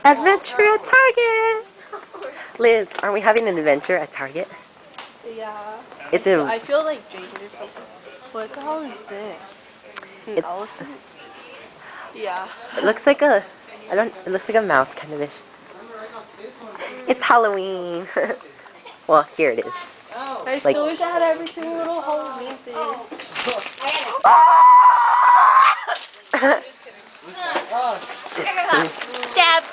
Adventure at Target! Liz, aren't we having an adventure at Target? Yeah. I feel like Jade or something. What the hell is this? An elephant? Yeah. It looks like a... It looks like a mouse kind of ish. It's Halloween! Well, here it is. I still wish I had every single little Halloween thing. Stab.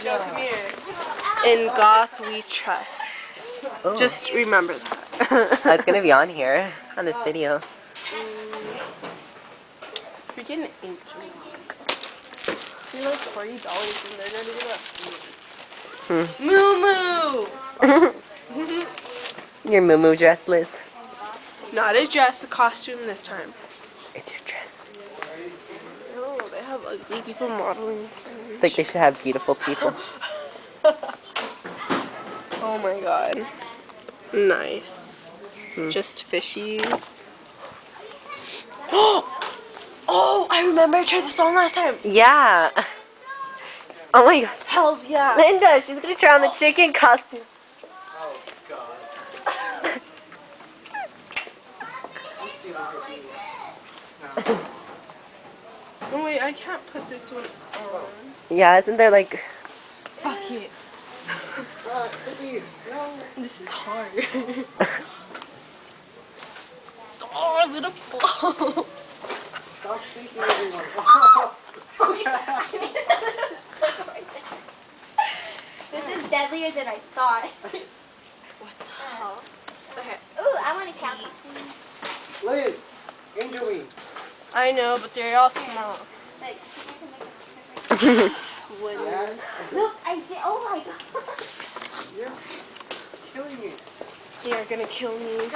No, come here. In Goth we trust. Oh. Just remember that. That's gonna be on here, on this video. Freaking angel. They're like $40 and they're not even a Moo Moo! Your Moo dress, Liz. Not a dress, a costume this time. It's your dress. Oh, they have ugly people modeling. It's like they should have beautiful people. Oh my god. Nice. Just fishies. Oh, I remember I tried this on last time. Yeah. Oh my god. Hells yeah. Linda, she's gonna try on the chicken costume. Oh god. Oh wait, I can't put this one on. Yeah, isn't there like... Fuck it. Cookies, no. This is hard. Oh, I'm gonna fall. Stop shaking everyone. This is deadlier than I thought. What the hell? Okay. Ooh, I want to count. Liz, angel me. I know, but they're all small. Like, When Yeah? look, I did. Oh my god. You're killing me. they're gonna kill me. Look,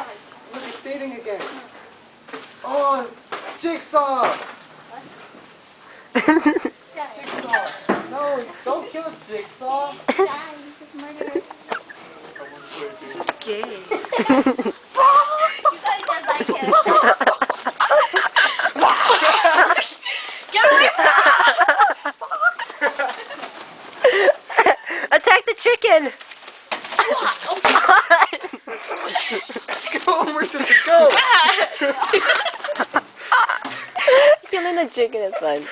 it's fading again. Oh, Jigsaw! Jigsaw! No, don't kill Jigsaw! Gay. You guys don't like it. Get away from Attack the chicken! Go, where's it go? Killing the chicken is fun.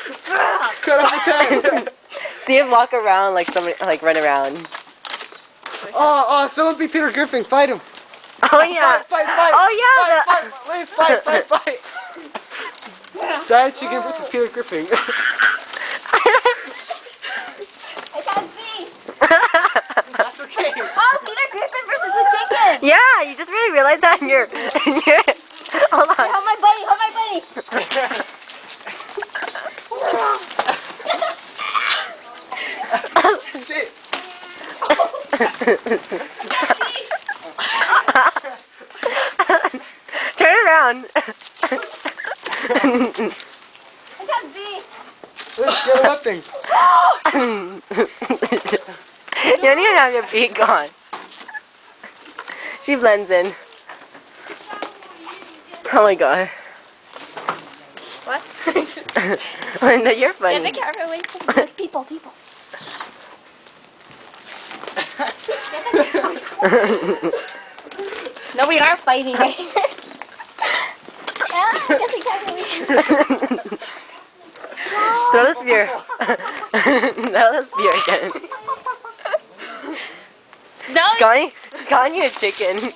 Cut off its head! See him walk around like somebody, like run around. Oh, someone beat Peter Griffin. Fight him. Oh yeah. Fight. Oh yeah. Fight. Liz, fight. Giant chicken versus Peter Griffin. I can't see. That's okay. Oh, Peter Griffin versus the chicken. Yeah, you just really realized that in your hold on. Hold my buddy. Hold my buddy. Shit. Turn around. I can't see. Liz, get a weapon. You don't even have your beak on. She blends in. Oh my god. What? Linda, you're funny. Get the camera away from me. People. No, we are fighting. Right? Get the camera away from me. Throw the spear. Throw the spear again. No. She's calling you a chicken.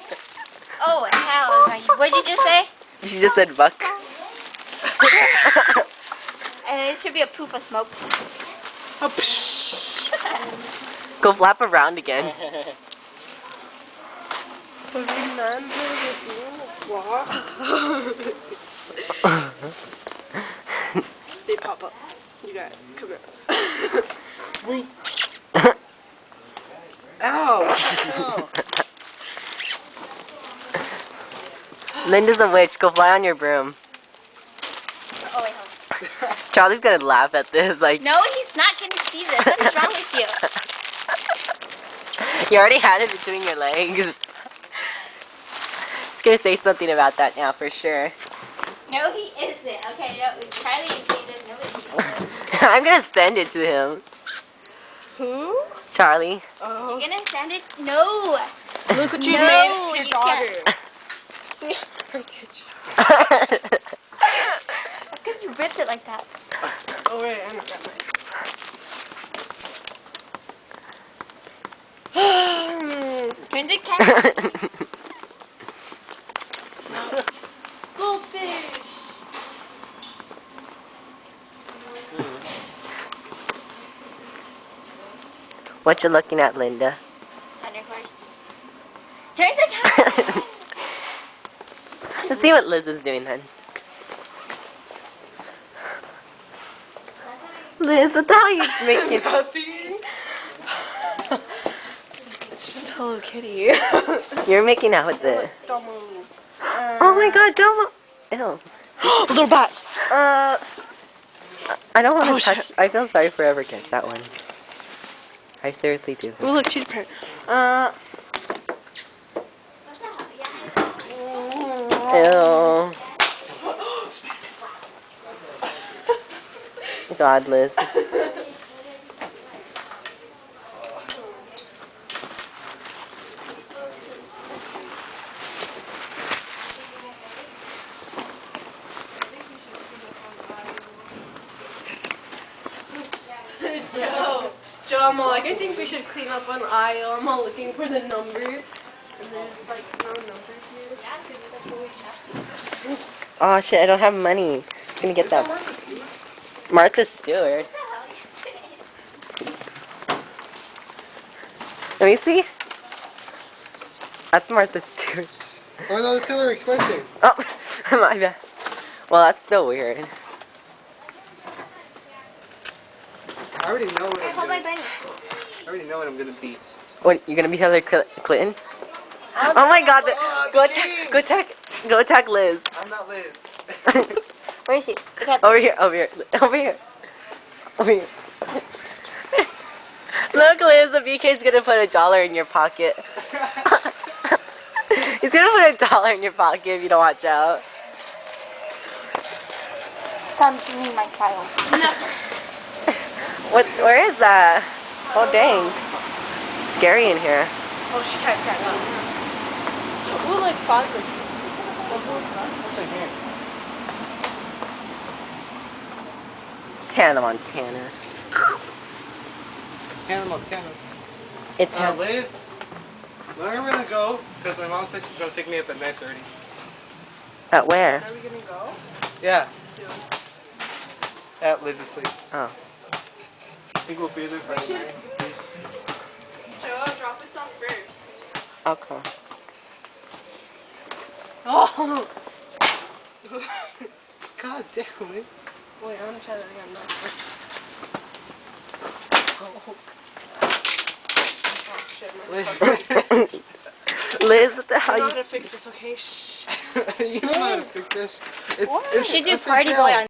Oh hell! What did you just say? She just said buck. And it should be a poof of smoke. Go flap around again. They pop up. You guys, come here. Sweet. Ow. Linda's a witch. Go fly on your broom. Oh wait, hold Charlie's gonna laugh at this. Like, on. No, he's not gonna see this. What is wrong with you? you already had it between your legs. He's gonna say something about that now for sure. No, he isn't. Okay, no, Charlie is saying this. Nobody's saying this. I'm gonna send it to him. Who? Charlie. Oh. You're gonna send it? No. Look what you No, made your you daughter. can't. See her ditch. Because you ripped it like that. Oh wait, I'm not mine. Turn the camera. Goldfish. What you looking at, Linda? Thunderhorse. Turn the camera. Let's see what Liz is doing then. Liz, what the hell are you making? Nothing. It's just Hello Kitty. You're making out with it. Don't move. Oh my god, don't. Ew. Little bat. I don't want to Oh, touch. shit. I feel sorry for whoever gets that one. I seriously do. Oh look, cheetah parrot. Ew. God, Liz. Joe, I'm all like, I think we should clean up an aisle. I'm all looking for the number. And there's like no number here. Oh shit, I don't have money. I'm gonna get that. Martha Stewart. Let me see. That's Martha Stewart. Oh no, it's Hillary Clinton. Oh, my bad. Well, that's still weird. I already know what I'm Hold my gonna. bunny. I already know what I'm gonna be. What, you gonna be Hillary Clinton? Oh my god, go attack Liz. I'm not Liz. Where is she? Over here, over here, over here. Over here. Look, Liz, the BK's gonna put $1 in your pocket. He's gonna put $1 in your pocket if you don't watch out. Come to me, my child. Where is that? Oh dang. Scary in here. Oh, she can't crack up. We'll like find her. Nothing here. Hannah Montana. Hannah Montana. It's Hannah. Liz, where are we gonna go? Because my mom said she's gonna pick me up at 9:30. At where? Are we gonna go? Yeah, Soon. at Liz's place. Oh. I think we'll be there by 9. Joe, drop us off first. Okay. Oh! God damn it. Wait, I'm gonna try that again. No. Oh. Oh shit, my fucking- Liz, what the I hell know you how to fix this, okay? Shh. You know how to fix this. We should do upside Party down. Boy on